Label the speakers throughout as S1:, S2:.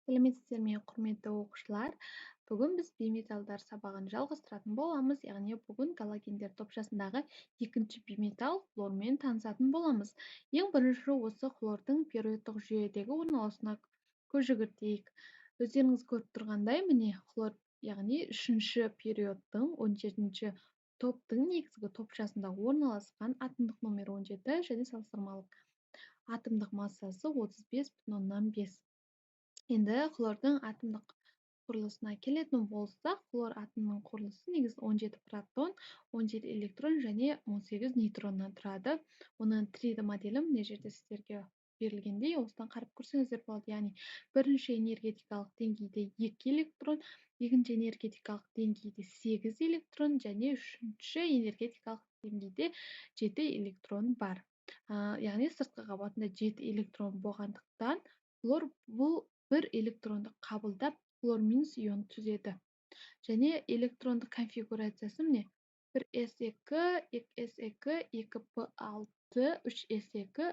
S1: Сәлеметсіздер ме, құрметті оқушылар? Бүгін біз бейметалдар сабағын жалғастыратын боламыз. Яғни бүгін галогендер топшасындағы екінші бейметал хлормен танысатын боламыз. Ең бірінші осы хлордың периодтық жүйедегі орналасуына көз жүгіртейік. Өздеріңіз көріп тұрғандай, міне хлор, яғни үшінші периодтың 17-ші топтың негізгі топшасында орналасқан, атомдық номері 17 және салыстырмалық атомдық массасы 35,5. Енді хлордың атомдық құрылысына келетін болсақ, хлор атомының құрылысы негізі 17 протон, 17 электрон және 18 нейтроннан тұрады. Оның 3D моделі мына жерде сіздерге берілгендей, осыдан қарап көрсеңіздер болады. Яғни бірінші энергетикалық деңгейде 2 электрон, екінші энергетикалық деңгейде 8 электрон және үшінші энергетикалық деңгейде 7 электрон бар. Яғни сыртқы қабатында 7 электрон болғандықтан хлор бұл бір электронды қабылдап хлор минус ион түзеді. Және электрондық конфигурациясы міне 1s2, 2s2, 2p6, 3s2,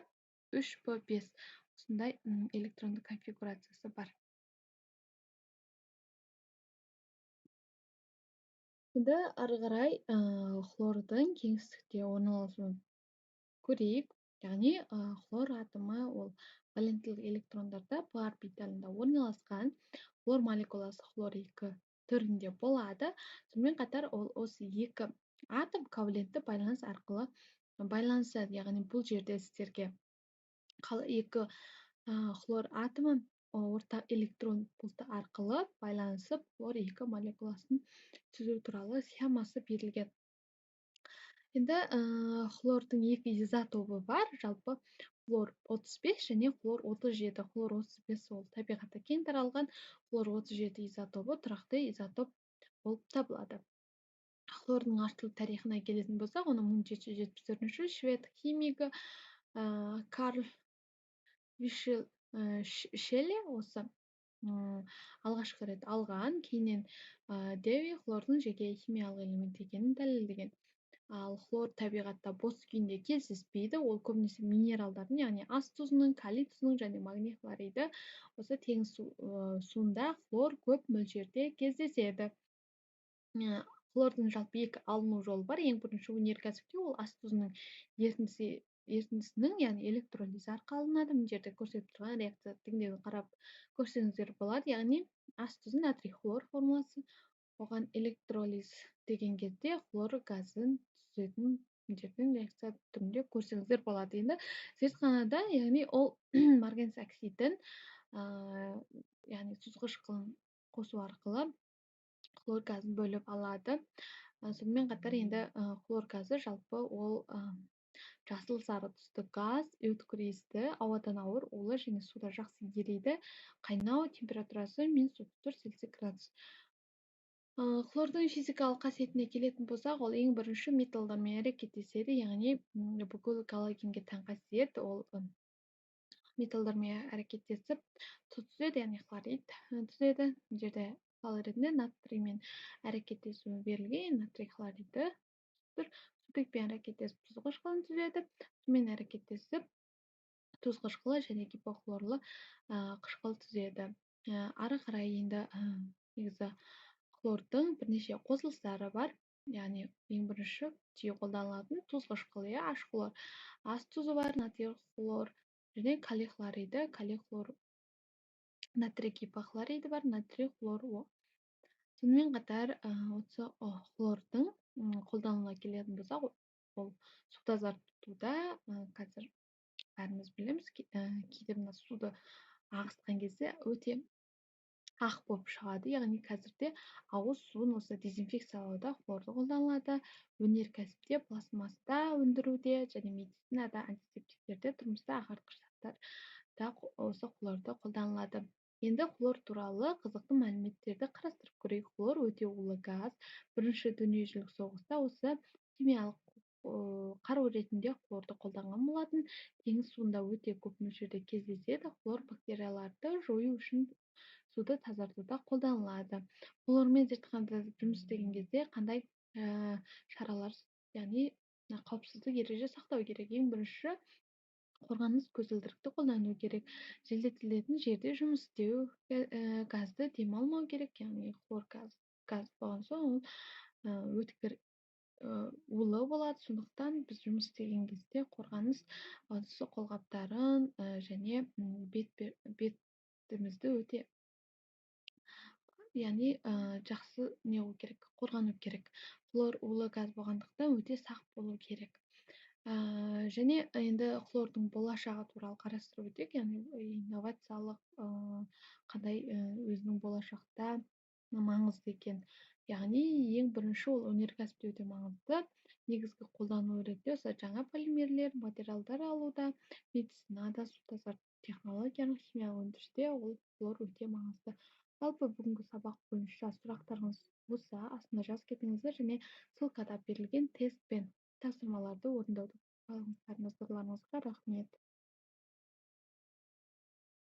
S1: 3p5 осындай электронды конфигурациясы бар. Енді ары қарай хлордың кеңістікте орналасуын көрейік. Яғни хлор атомы ол валенттілік электрондарда P орбиталында орналасқан. Хлор молекуласы хлор 2 түрінде болады. Сонымен қатар ол осы екі атом ковалентті байланыс арқылы байланысады. Яғни бұл жерде сіздерге екі хлор атомы ортақ электрон пульті арқылы байланысып хлор 2 молекуласын түзу туралы схемасы берілген. Енді хлордың екі изотопы бар. Жалпы хлор 35 және хлор 37. Хлор 35 ол табиғатта кең таралған, хлор 37 изотопы тұрақты изотоп болып табылады. Хлордың ашылу тарихына келетін болсақ, оны 1774 швед химигі Карл Вишеле осы алғашқы рет алған. Кейіннен Деви хлордың жеке химиялық элемент екенін дәлелдеген. Ал хлор табиғатта бос күйінде кездеспейді. Ол көбінесе минералдардың, яғни ас тұзының, калий тұзының және магний хлориді осы теңіз суында хлор көп мөлшерде кездеседі. Хлордың жалпы екі алыну жолы бар. Ең бірінші өнеркәсіпте ол ас тұзының ерітіндісінің, яғни электролиз арқылы алынады. Мына жерде көрсетіп тұрған реакция теңдеуін қарап көрсеңіздер болады. Яғни ас тұзы натрий хлор формуласы, оған электролиз деген кезде хлор газын түзетін жерден реакция түрінде көрсеңіздер болады. Енді зертханада, яғни ол марганец оксидін, яғни тұз қышқылын қосу арқылы хлор газын бөліп алады. Сонымен қатар енді хлор газы жалпы ол жасыл сары түсті газ, өткір ауадан ауыр, улы және суда жақсы ериді. Қайнау температурасы -34 Цельсий градус. Хлордың физикалық қасиетіне келетін болсақ, ол ең бірінші металдармен әрекеттеседі, яғни бүкіл галогенге тән қасиет, ол металдармен әрекеттесіп тұз түзеді, яғни хлорид түзеді. Бұл жерде мысал ретінде натриймен әрекеттесуі берілген, натрий хлориді сутекпен әрекеттесіп тұз қышқылын түзеді. Сумен әрекеттесіп тұз қышқылы және гипохлорлы қышқыл түзеді. Ары қарай енді негізі хлордың бірнеше қосылыстары бар. Яғни ең бірінші жиі қолданылатын тұз қышқылы, H хлор, ас тұзы бар, натрий хлор және калий хлориді, калий хлор, натрий гипохлориді бар, натрий хлор. Сонымен қатар осы хлордың қолдануына келетін болсақ, ол су тазартуда қазір бәріміз білеміз, кейде мына суды ағызған кезде өте ақ болып шығады. Яғни қазірде ауыз суын осы дезинфекциялауда хлорды қолданылады. Өнеркәсіпте, пластмасста өндіруде және медицинада, антисептиктерде, тұрмыста ағартқыш заттарда осы хлорды қолданылады. Енді хлор туралы қызықты мәліметтерді қарастырып көрейік. Хлор өте улы газ. Бірінші дүниежүзілік соғыста осы химиялық қару ретінде хлорды қолданған болатын. Теңіз суында өте көп мөлшерде кездеседі. Хлор бактерияларды жою үшін суды тазартуда қолданылады. Хлормен зертханада жұмыс істеген кезде қандай шаралар, яғни қауіпсіздік ереже сақтау керек? Ең бірінші Қорғаныс көзілдірікті қолдану керек. Желдетілетін жерде жұмыс істеу, газды дем алмау керек, яғни хлор газ болған соң ол өткір улы болады. Сондықтан біз жұмыс істеген кезде қорғаныс ыдысы қолғаптарын және бетімізді өте яғни жақсы неғу керек, қорғану керек. Хлор улы газ болғандықтан өте сақ болу керек. Және енді хлордың болашағы туралы қарастырып өтейік, яғни инновациялық қандай өзінің болашақта маңызды екен. Яғни ең бірінші ол өнеркәсіпте өте маңызды. Негізгі қолдану ретінде осы жаңа полимерлер, материалдар алуда, медицинада, су тазарту технологиялық, химиялық өндірісте ол хлор өте маңызды. Жалпы бүгінгі сабақ бойынша сұрақтарыңыз болса, астына жазып кетіңіздер және ссылкада берілген тест пен тапсырмаларды орындауды назарларыңызға рахмет.